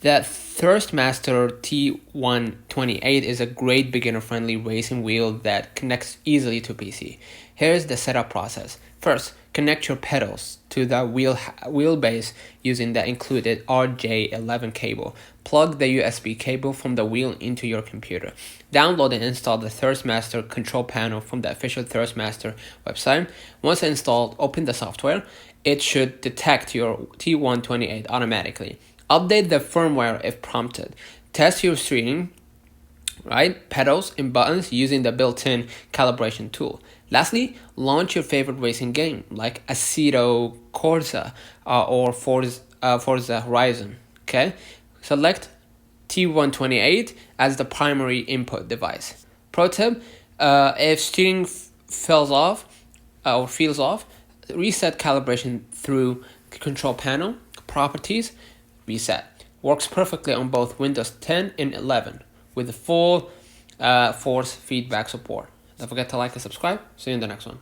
The Thrustmaster T128 is a great beginner-friendly racing wheel that connects easily to PC. Here's the setup process. First, connect your pedals to the wheelbase using the included RJ11 cable. Plug the USB cable from the wheel into your computer. Download and install the Thrustmaster control panel from the official Thrustmaster website. Once installed, open the software. It should detect your T128 automatically. Update the firmware if prompted. Test your steering, pedals and buttons using the built-in calibration tool. Lastly, launch your favorite racing game like Assetto Corsa or Forza Horizon. Okay, select T128 as the primary input device. Pro tip: if steering feels off, reset calibration through control panel properties. Reset. Works perfectly on both Windows 10 and 11 with full force feedback support. Don't forget to like and subscribe. See you in the next one.